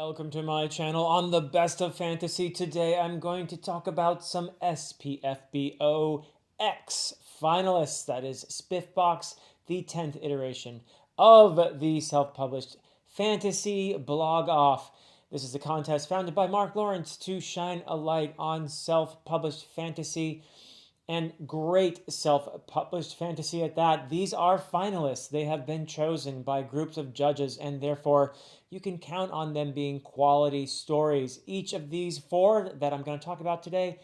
Welcome to my channel on the best of fantasy. Today I'm going to talk about some SPFBO X finalists, that is SPFBOX, the 10th iteration of the self-published fantasy blog off. This is a contest founded by Mark Lawrence to shine a light on self-published fantasy, and great self-published fantasy at that. These are finalists. They have been chosen by groups of judges, and therefore you can count on them being quality stories. Each of these four that I'm going to talk about today,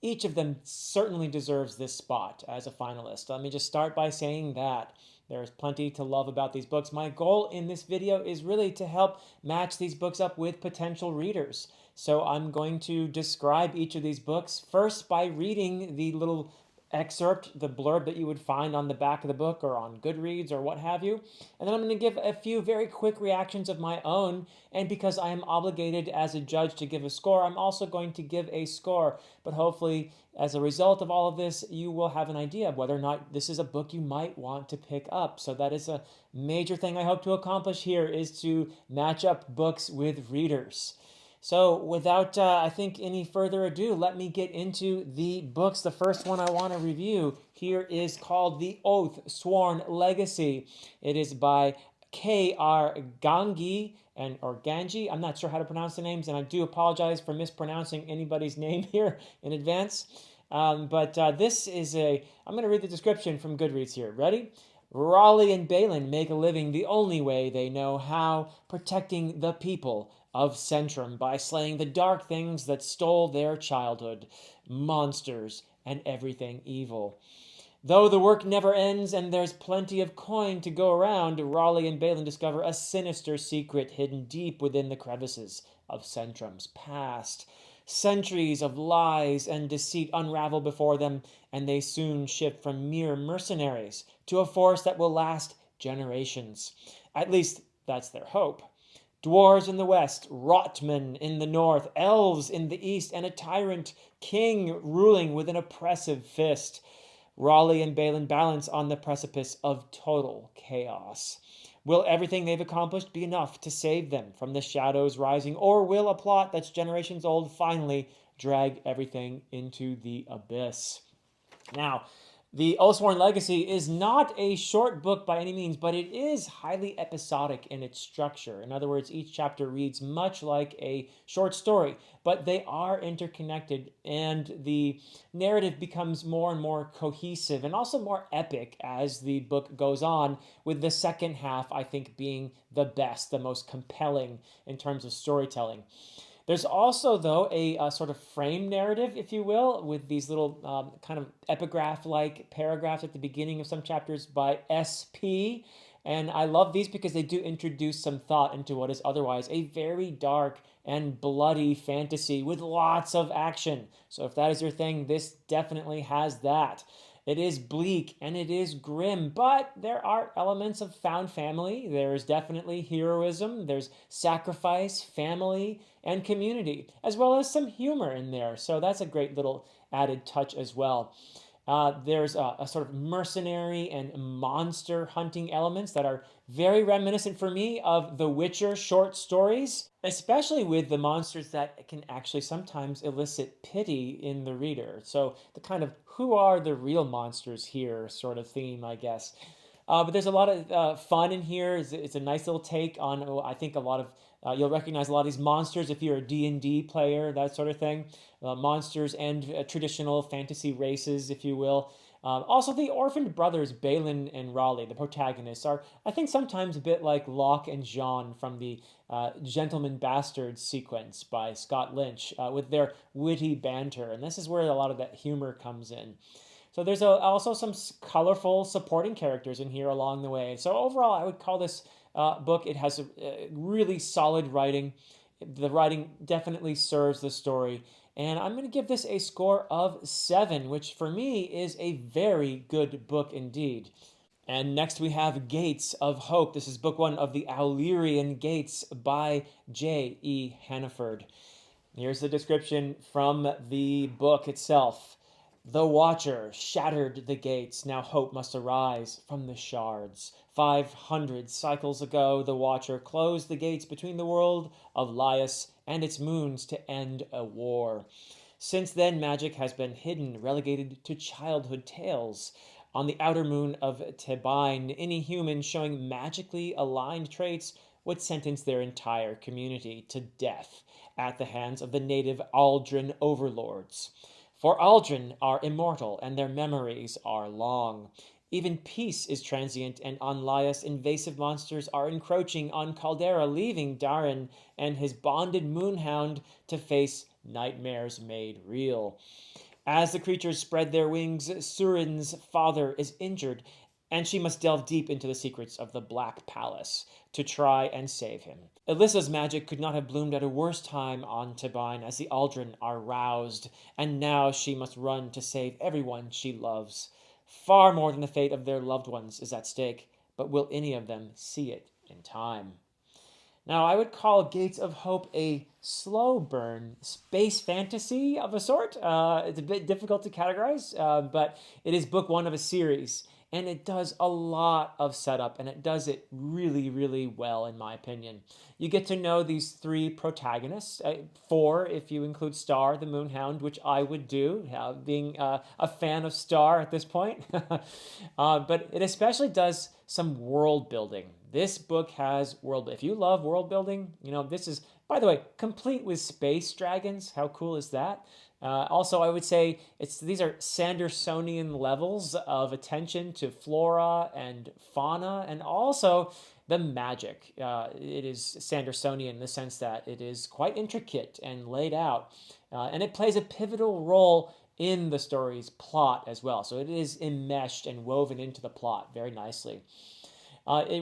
each of them certainly deserves this spot as a finalist. Let me just start by saying that there's plenty to love about these books. My goal in this video is really to help match these books up with potential readers. So I'm going to describe each of these books first by reading the little excerpt, the blurb that you would find on the back of the book or on Goodreads or what have you. And then I'm going to give a few very quick reactions of my own. And because I am obligated as a judge to give a score, I'm also going to give a score. But hopefully, as a result of all of this, you will have an idea of whether or not this is a book you might want to pick up. So that is a major thing I hope to accomplish here, is to match up books with readers. So without, I think, any further ado, let me get into the books. The first one I want to review here is called The Oath Sworn Legacy. It is by K.R. Gangi or Ganji. I'm not sure how to pronounce the names, and I do apologize for mispronouncing anybody's name here in advance. But this is I'm going to read the description from Goodreads here. Ready? Raleigh and Balin make a living the only way they know how, protecting the people of Centrum by slaying the dark things that stole their childhood, monsters and everything evil. Though the work never ends and there's plenty of coin to go around, Raleigh and Balin discover a sinister secret hidden deep within the crevices of Centrum's past. Centuries of lies and deceit unravel before them, and they soon shift from mere mercenaries to a force that will last generations. At least, that's their hope. Dwarves in the west, Rotmen in the north, elves in the east, and a tyrant king ruling with an oppressive fist. Raleigh and Balin balance on the precipice of total chaos. Will everything they've accomplished be enough to save them from the shadows rising, or will a plot that's generations old finally drag everything into the abyss? Now, The Oathsworn Legacy is not a short book by any means, but it is highly episodic in its structure. In other words, each chapter reads much like a short story, but they are interconnected, and the narrative becomes more and more cohesive and also more epic as the book goes on, with the second half, I think, being the best, the most compelling in terms of storytelling. There's also, though, a sort of frame narrative, if you will, with these little kind of epigraph-like paragraphs at the beginning of some chapters by SP. And I love these because they do introduce some thought into what is otherwise a very dark and bloody fantasy with lots of action. So if that is your thing, this definitely has that. It is bleak and it is grim, but there are elements of found family. There's definitely heroism, there's sacrifice, family, and community, as well as some humor in there. So that's a great little added touch as well. There's a sort of mercenary and monster hunting elements that are very reminiscent for me of the Witcher short stories, especially with the monsters that can actually sometimes elicit pity in the reader. So the kind of who are the real monsters here sort of theme, I guess. But there's a lot of fun in here. It's a nice little take on, I think, a lot of you'll recognize a lot of these monsters if you're a D&D player, that sort of thing. Monsters and traditional fantasy races, if you will. Also, the orphaned brothers, Balin and Raleigh, the protagonists, are, I think, sometimes a bit like Locke and Jean from the Gentleman Bastards sequence by Scott Lynch, with their witty banter. And this is where a lot of that humor comes in. So there's also some colorful supporting characters in here along the way. So overall, I would call this book, it has a really solid writing. The writing definitely serves the story. And I'm going to give this a score of 7, which for me is a very good book indeed. And next we have Gates of Hope. This is book 1 of the Illyrian Gates by J.E. Hannaford. Here's the description from the book itself. The Watcher shattered the gates. Now hope must arise from the shards. 500 cycles ago, the Watcher closed the gates between the world of Laius and its moons to end a war. Since then, magic has been hidden, relegated to childhood tales. On the outer moon of Tebine, any human showing magically aligned traits would sentence their entire community to death at the hands of the native Aldrin overlords. For Aldrin are immortal, and their memories are long. Even peace is transient, and on Laius invasive monsters are encroaching on Caldera, leaving Darren and his bonded moonhound to face nightmares made real. As the creatures spread their wings, Surin's father is injured, and she must delve deep into the secrets of the Black Palace to try and save him. Alyssa's magic could not have bloomed at a worse time on Tebine, as the Aldrin are roused, and now she must run to save everyone she loves. Far more than the fate of their loved ones is at stake, but will any of them see it in time? Now, I would call Gates of Hope a slow burn space fantasy of a sort. It's a bit difficult to categorize, but it is book one of a series, and it does a lot of setup, and it does it really, really well, in my opinion. You get to know these three protagonists, four if you include Star, the Moonhound, which I would do, being a fan of Star at this point. But it especially does some world building. This book has world. If you love world building, this is, by the way, complete with space dragons. How cool is that? Also, I would say these are Sandersonian levels of attention to flora and fauna, and also the magic. It is Sandersonian in the sense that it is quite intricate and laid out, and it plays a pivotal role in the story's plot as well. So it is enmeshed and woven into the plot very nicely.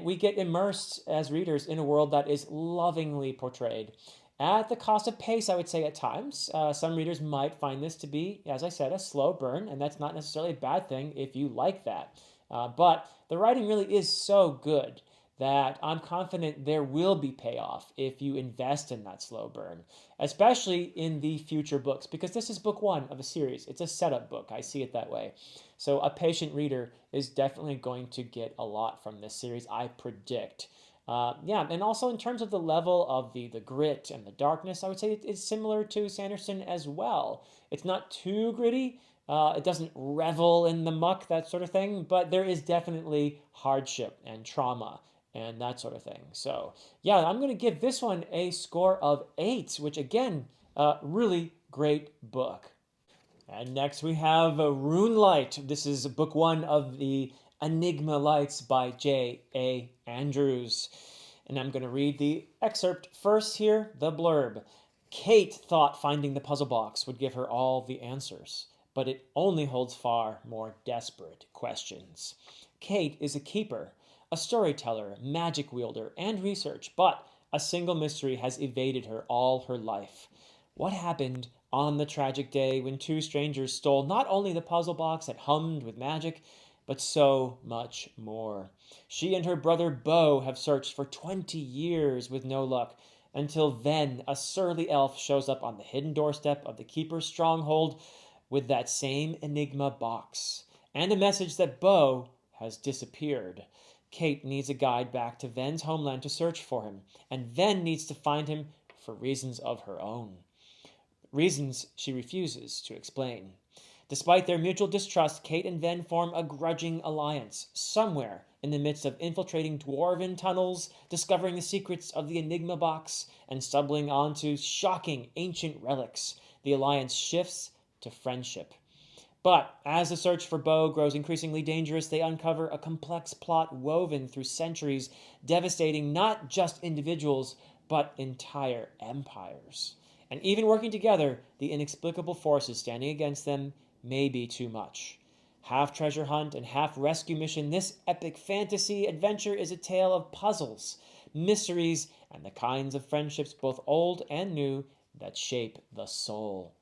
We get immersed as readers in a world that is lovingly portrayed. At the cost of pace, I would say at times. Some readers might find this to be, as I said, a slow burn, and that's not necessarily a bad thing if you like that. But the writing really is so good that I'm confident there will be payoff if you invest in that slow burn, especially in the future books, because this is book one of a series. It's a setup book. I see it that way. So a patient reader is definitely going to get a lot from this series, I predict. Yeah, and also in terms of the level of the grit and the darkness, I would say it's similar to Sanderson as well. It's not too gritty. It doesn't revel in the muck, that sort of thing, but there is definitely hardship and trauma and that sort of thing. So yeah, I'm going to give this one a score of 8, which again, really great book. And next we have Runelight. This is book one of the Enigma Lights by J.A. Andrews. And I'm going to read the excerpt first here, the blurb. Kate thought finding the puzzle box would give her all the answers, but it only holds far more desperate questions. Kate is a keeper, a storyteller, magic wielder, and research, but a single mystery has evaded her all her life. What happened on the tragic day when two strangers stole not only the puzzle box that hummed with magic, but so much more? She and her brother Bo have searched for 20 years with no luck, until then a surly elf shows up on the hidden doorstep of the keeper's stronghold with that same Enigma box, and a message that Bo has disappeared. Kate needs a guide back to Ven's homeland to search for him, and Ven needs to find him for reasons of her own. Reasons she refuses to explain. Despite their mutual distrust, Kate and Ven form a grudging alliance, somewhere in the midst of infiltrating dwarven tunnels, discovering the secrets of the Enigma box, and stumbling onto shocking ancient relics. The alliance shifts to friendship. But as the search for Bo grows increasingly dangerous, they uncover a complex plot woven through centuries, devastating not just individuals, but entire empires. And even working together, the inexplicable forces standing against them may be too much. Half treasure hunt and half rescue mission, this epic fantasy adventure is a tale of puzzles, mysteries, and the kinds of friendships, both old and new, that shape the soul.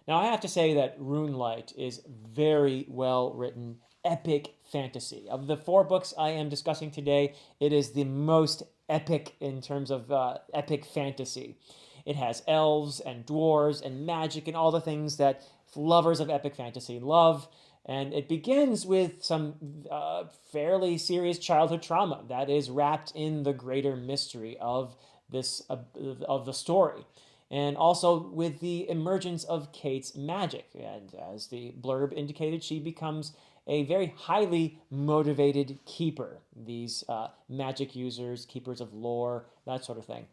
Now, I have to say that Runelight is very well written, epic fantasy. Of the 4 books I am discussing today, it is the most epic in terms of epic fantasy. It has elves and dwarves and magic and all the things that lovers of epic fantasy love. And it begins with some fairly serious childhood trauma that is wrapped in the greater mystery of of the story, and also with the emergence of Kate's magic. And as the blurb indicated, she becomes a very highly motivated keeper. These magic users, keepers of lore, that sort of thing.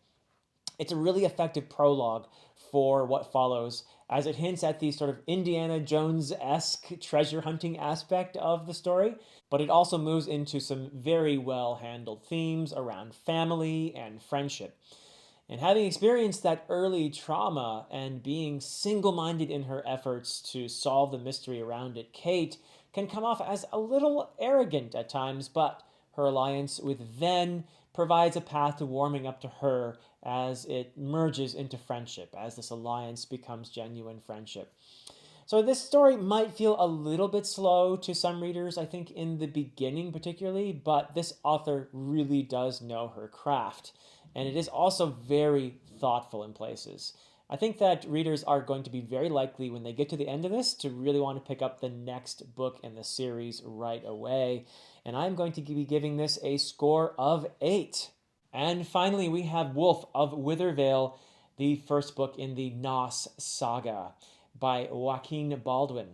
It's a really effective prologue for what follows, as it hints at the sort of Indiana Jones esque treasure hunting aspect of the story, but it also moves into some very well handled themes around family and friendship. And having experienced that early trauma and being single minded in her efforts to solve the mystery around it, Kate can come off as a little arrogant at times, but her alliance with Ven provides a path to warming up to her as it merges into friendship, as this alliance becomes genuine friendship. So this story might feel a little bit slow to some readers, I think, in the beginning particularly, but this author really does know her craft. And it is also very thoughtful in places. I think that readers are going to be very likely, when they get to the end of this, to really want to pick up the next book in the series right away. And I'm going to be giving this a score of 8. And finally, we have Wolf of Withervale, the first book in the Nos saga by Joaquin Baldwin.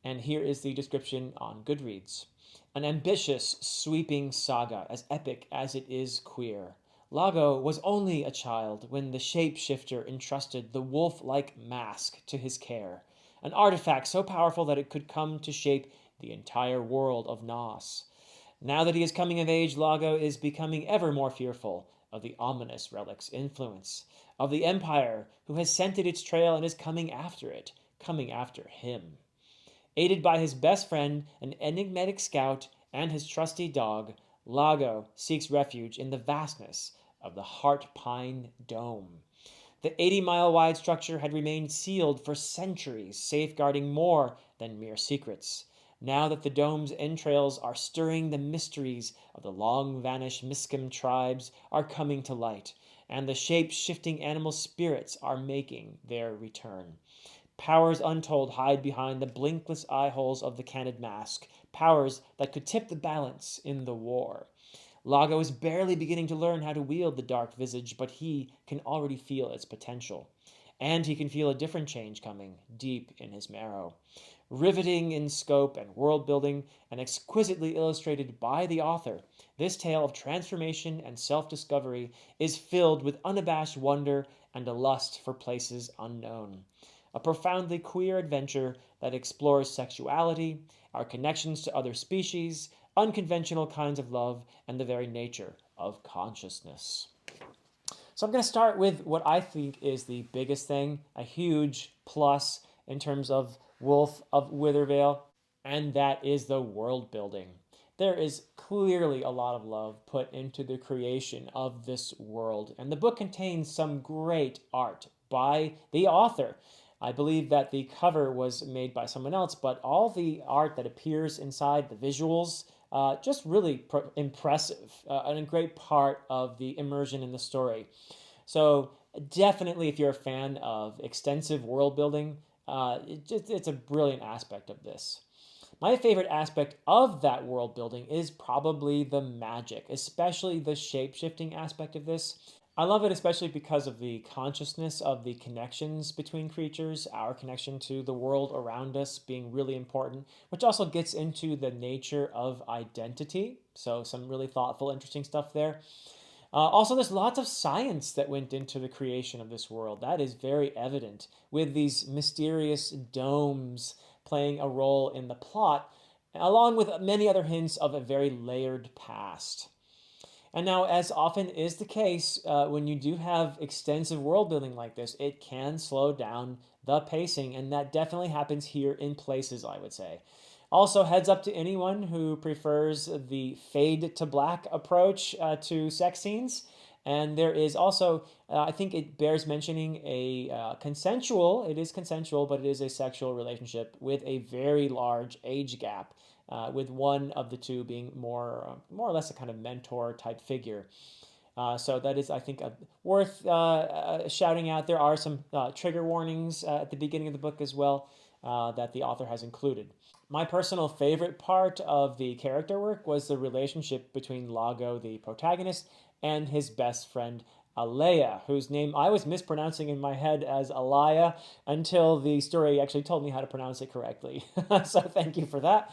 And here is the description on Goodreads. An ambitious, sweeping saga, as epic as it is queer. Lago was only a child when the shapeshifter entrusted the wolf-like mask to his care, an artifact so powerful that it could come to shape the entire world of Nos. Now that he is coming of age, Lago is becoming ever more fearful of the ominous relic's influence, of the Empire, who has scented its trail and is coming after it, coming after him. Aided by his best friend, an enigmatic scout, and his trusty dog, Lago seeks refuge in the vastness of the Heart Pine Dome. The 80-mile wide structure had remained sealed for centuries, safeguarding more than mere secrets. Now that the dome's entrails are stirring, the mysteries of the long-vanished Miscam tribes are coming to light, and the shape-shifting animal spirits are making their return. Powers untold hide behind the blinkless eye holes of the canid mask, powers that could tip the balance in the war. Lago is barely beginning to learn how to wield the dark visage, but he can already feel its potential. And he can feel a different change coming, deep in his marrow. Riveting in scope and world building, and exquisitely illustrated by the author, this tale of transformation and self-discovery is filled with unabashed wonder and a lust for places unknown. A profoundly queer adventure that explores sexuality, our connections to other species, unconventional kinds of love, and the very nature of consciousness. So I'm going to start with what I think is the biggest thing, a huge plus in terms of Wolf of Withervale, and that is the world building. There is clearly a lot of love put into the creation of this world, and the book contains some great art by the author. I believe that the cover was made by someone else, but all the art that appears inside, the visuals, just really impressive and a great part of the immersion in the story. So definitely, if you're a fan of extensive world building, it's a brilliant aspect of this. My favorite aspect of that world building is probably the magic, especially the shape-shifting aspect of this. I love it especially because of the consciousness of the connections between creatures, our connection to the world around us being really important, which also gets into the nature of identity. So some really thoughtful, interesting stuff there. Also, there's lots of science that went into the creation of this world. That is very evident with these mysterious domes playing a role in the plot, along with many other hints of a very layered past. And now, as often is the case, when you do have extensive world building like this, it can slow down the pacing, and that definitely happens here in places, I would say. Also, heads up to anyone who prefers the fade to black approach to sex scenes. And there is also, I think it bears mentioning, it is consensual, but it is a sexual relationship with a very large age gap, with one of the two being more or less a kind of mentor type figure. So that is, I think, worth shouting out. There are some trigger warnings at the beginning of the book as well. that the author has included. My personal favorite part of the character work was the relationship between Lago, the protagonist, and his best friend, Alea, whose name I was mispronouncing in my head as Alaya until the story actually told me how to pronounce it correctly. So thank you for that.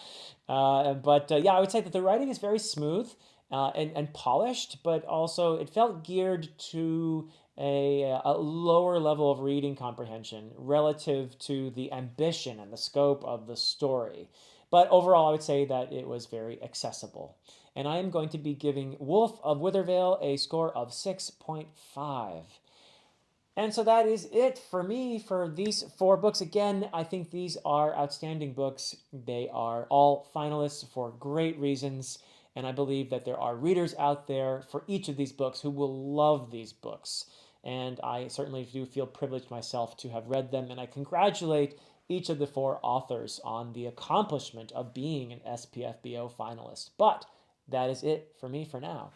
Yeah, I would say that the writing is very smooth and polished, but also it felt geared to a lower level of reading comprehension relative to the ambition and the scope of the story. But overall, I would say that it was very accessible. And I am going to be giving Wolf of Withervale a score of 6.5. And so that is it for me for these 4 books. Again, I think these are outstanding books. They are all finalists for great reasons. And I believe that there are readers out there for each of these books who will love these books. And I certainly do feel privileged myself to have read them. And I congratulate each of the 4 authors on the accomplishment of being an SPFBO finalist. But that is it for me for now.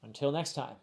Until next time.